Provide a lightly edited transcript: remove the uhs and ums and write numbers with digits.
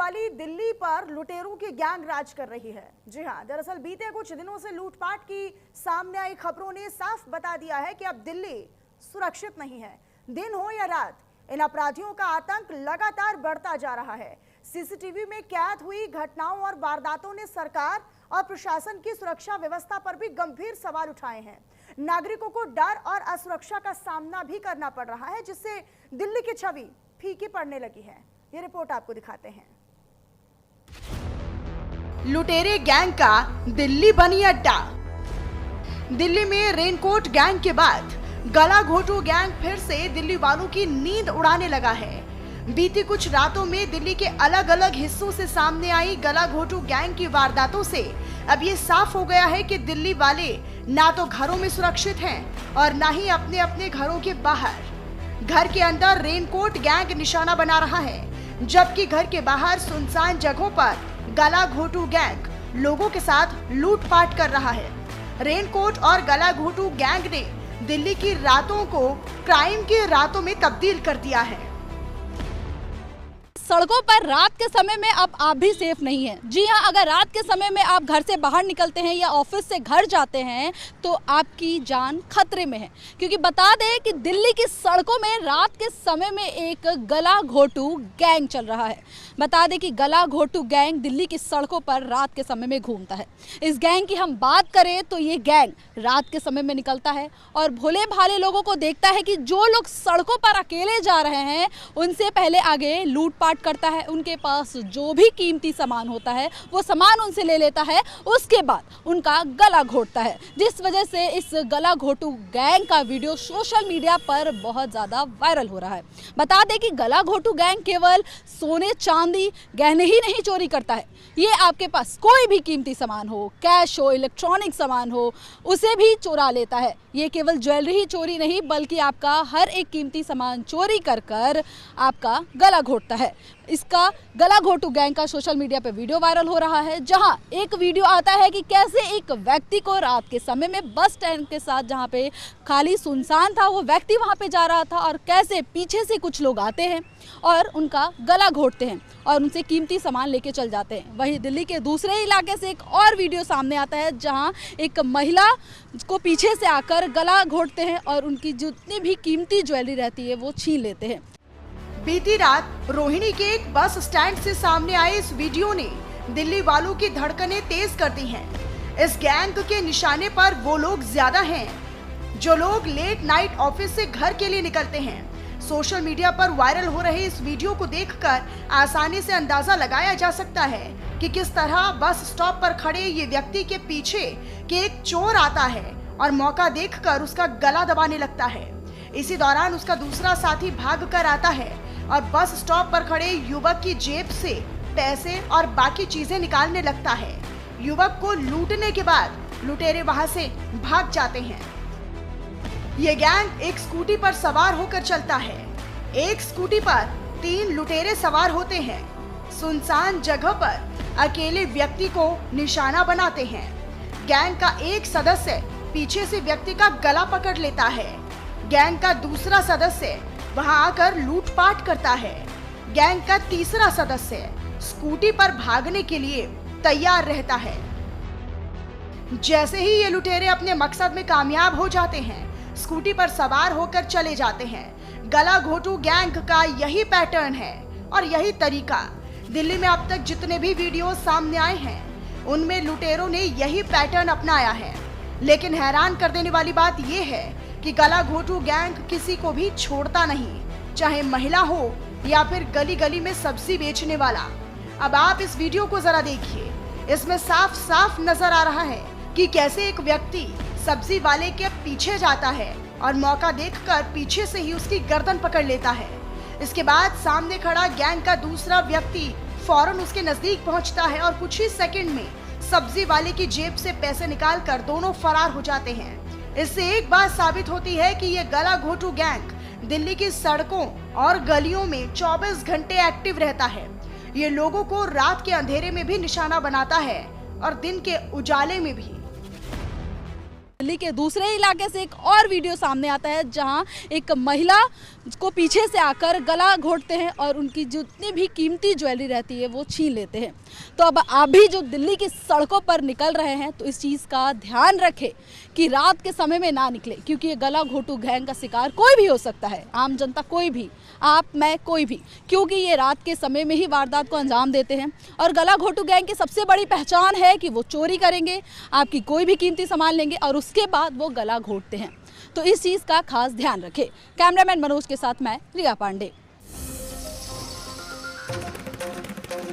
वाली दिल्ली पर लुटेरों की गैंग राज कर रही है। जी हां, दरअसल बीते कुछ दिनों से लूटपाट की सामने आई खबरों ने साफ बता दिया है कि अब दिल्ली सुरक्षित नहीं है। दिन हो या रात, इन अपराधियों का आतंक लगातार बढ़ता जा रहा है। सीसीटीवी में कैद हुई घटनाओं और वारदातों ने सरकार और प्रशासन की सुरक्षा व्यवस्था पर भी गंभीर सवाल उठाए हैं। नागरिकों को डर और असुरक्षा का सामना भी करना पड़ रहा है, जिससे दिल्ली की छवि फीकी पड़ने लगी है। ये रिपोर्ट आपको दिखाते हैं। लुटेरे गैंग का दिल्ली बनी अड्डा। दिल्ली में रेनकोट गैंग के बाद गला घोटू गैंग फिर से दिल्ली वालों की नींद उड़ाने लगा है। बीती कुछ रातों में दिल्ली के अलग अलग हिस्सों से सामने आई गला घोटू गैंग की वारदातों से अब ये साफ हो गया है कि दिल्ली वाले ना तो घरों में सुरक्षित हैं और ना ही अपने अपने घरों के बाहर। घर के अंदर रेनकोट गैंग निशाना बना रहा है, जबकि घर के बाहर सुनसान जगहों पर गला घोटू गैंग लोगों के साथ लूटपाट कर रहा है। रेनकोट और गला घोटू गैंग ने दिल्ली की रातों को क्राइम की रातों में तब्दील कर दिया है। सड़कों पर रात के समय में अब आप भी सेफ नहीं हैं। जी हाँ, अगर रात के समय में आप घर से बाहर निकलते हैं या ऑफिस से घर जाते हैं तो आपकी जान खतरे में है, क्योंकि बता दें कि दिल्ली की सड़कों में रात के समय में एक गला घोटू गैंग चल रहा है। बता दें कि गला घोटू गैंग दिल्ली की सड़कों पर रात के समय में घूमता है। इस गैंग की हम बात करें तो ये गैंग रात के समय में निकलता है और भोले भाले लोगों को देखता है कि जो लोग सड़कों पर अकेले जा रहे हैं उनसे पहले आगे लूटपाट करता है। उनके पास जो भी कीमती सामान होता है वो सामान उनसे ले लेता है, उसके बाद उनका गला घोटता है, जिस वजह से इस गला घोटू गैंग का वीडियो सोशल मीडिया पर बहुत ज़्यादा वायरल हो रहा है। बता दें कि गला घोटू गैंग केवल सोने चांदी गहने ही नहीं चोरी करता है, ये आपके पास कोई भी कीमती सामान हो, कैश हो, इलेक्ट्रॉनिक सामान हो, उसे भी चुरा लेता है। ये केवल ज्वेलरी ही चोरी नहीं बल्कि आपका हर एक कीमती सामान चोरी कर कर आपका गला घोटता है। इसका गला घोटू गैंग का सोशल मीडिया पे वीडियो वायरल हो रहा है, जहां एक वीडियो आता है कि कैसे एक व्यक्ति को रात के समय में बस स्टैंड के साथ, जहां पे खाली सुनसान था, वो व्यक्ति वहां पे जा रहा था और कैसे पीछे से कुछ लोग आते हैं और उनका गला घोटते हैं और उनसे कीमती सामान लेके चल जाते हैं। वहीं दिल्ली के दूसरे इलाके से एक और वीडियो सामने आता है, जहां एक महिला को पीछे से आकर गला घोटते हैं और उनकी जितनी भी कीमती ज्वेलरी रहती है वो छीन लेते हैं। बीती रात रोहिणी के एक बस स्टैंड से सामने आए इस वीडियो ने दिल्ली वालों की धड़कनें तेज कर दी हैं। इस गैंग के निशाने पर वो लोग ज्यादा हैं जो लोग लेट नाइट ऑफिस से घर के लिए निकलते हैं। सोशल मीडिया पर वायरल हो रहे इस वीडियो को देखकर आसानी से अंदाजा लगाया जा सकता है कि किस तरह बस स्टॉप पर खड़े ये व्यक्ति के पीछे के एक चोर आता है और मौका देखकर उसका गला दबाने लगता है। इसी दौरान उसका दूसरा साथी भाग कर आता है और बस स्टॉप पर खड़े युवक की जेब से पैसे और बाकी चीजें निकालने लगता है। युवक को लूटने के बाद लुटेरे वहां से भाग जाते हैं। ये गैंग एक स्कूटी पर सवार होकर चलता है। एक स्कूटी पर 3 लुटेरे सवार होते हैं। सुनसान जगह पर अकेले व्यक्ति को निशाना बनाते हैं। गैंग का एक सदस्य पीछे से व्यक्ति का गला पकड़ लेता है। गैंग का दूसरा सदस्य वहां आकर लूटपाट करता है। गैंग का तीसरा सदस्य स्कूटी पर भागने के लिए तैयार रहता है। जैसे ही ये लुटेरे अपने मकसद में कामयाब हो जाते हैं, स्कूटी पर सवार होकर चले जाते हैं। गला घोटू गैंग का यही पैटर्न है और यही तरीका। दिल्ली में अब तक जितने भी वीडियो सामने आए हैं उनमें लुटेरों ने यही पैटर्न अपनाया है। लेकिन हैरान कर देने वाली बात यह है कि गला घोटू गैंग किसी को भी छोड़ता नहीं, चाहे महिला हो या फिर गली गली में सब्जी बेचने वाला। अब आप इस वीडियो को जरा देखिए, इसमें साफ साफ नजर आ रहा है कि कैसे एक व्यक्ति सब्जी वाले के पीछे जाता है और मौका देखकर पीछे से ही उसकी गर्दन पकड़ लेता है। इसके बाद सामने खड़ा गैंग का दूसरा व्यक्ति फौरन उसके नजदीक पहुंचता है और कुछ ही सेकंड में सब्जी वाले की जेब से पैसे निकालकर दोनों फरार हो जाते हैं। इससे एक बात साबित होती है कि ये गला घोटू गैंग दिल्ली की सड़कों और गलियों में 24 घंटे एक्टिव रहता है। ये लोगों को रात के अंधेरे में भी निशाना बनाता है और दिन के उजाले में भी। दिल्ली के दूसरे इलाके से एक और वीडियो सामने आता है जहां एक महिला को पीछे से आकर गला घोंटते हैं और उनकी जितनी भी कीमती ज्वेलरी रहती है वो छीन लेते हैं। तो अब आप भी जो दिल्ली की सड़कों पर निकल रहे हैं तो इस चीज़ का ध्यान रखें कि रात के समय में ना निकले, क्योंकि ये गला घोंटू गैंग का शिकार कोई भी हो सकता है, आम जनता कोई भी, आप मैं कोई भी, क्योंकि ये रात के समय में ही वारदात को अंजाम देते हैं। और गला घोंटू गैंग की सबसे बड़ी पहचान है कि वो चोरी करेंगे, आपकी कोई भी कीमती सामान लेंगे और उसके बाद वो गला घोंटते हैं। तो इस चीज़ का खास ध्यान रखें। कैमरामैन मनोज के साथ मैं रिया पांडे।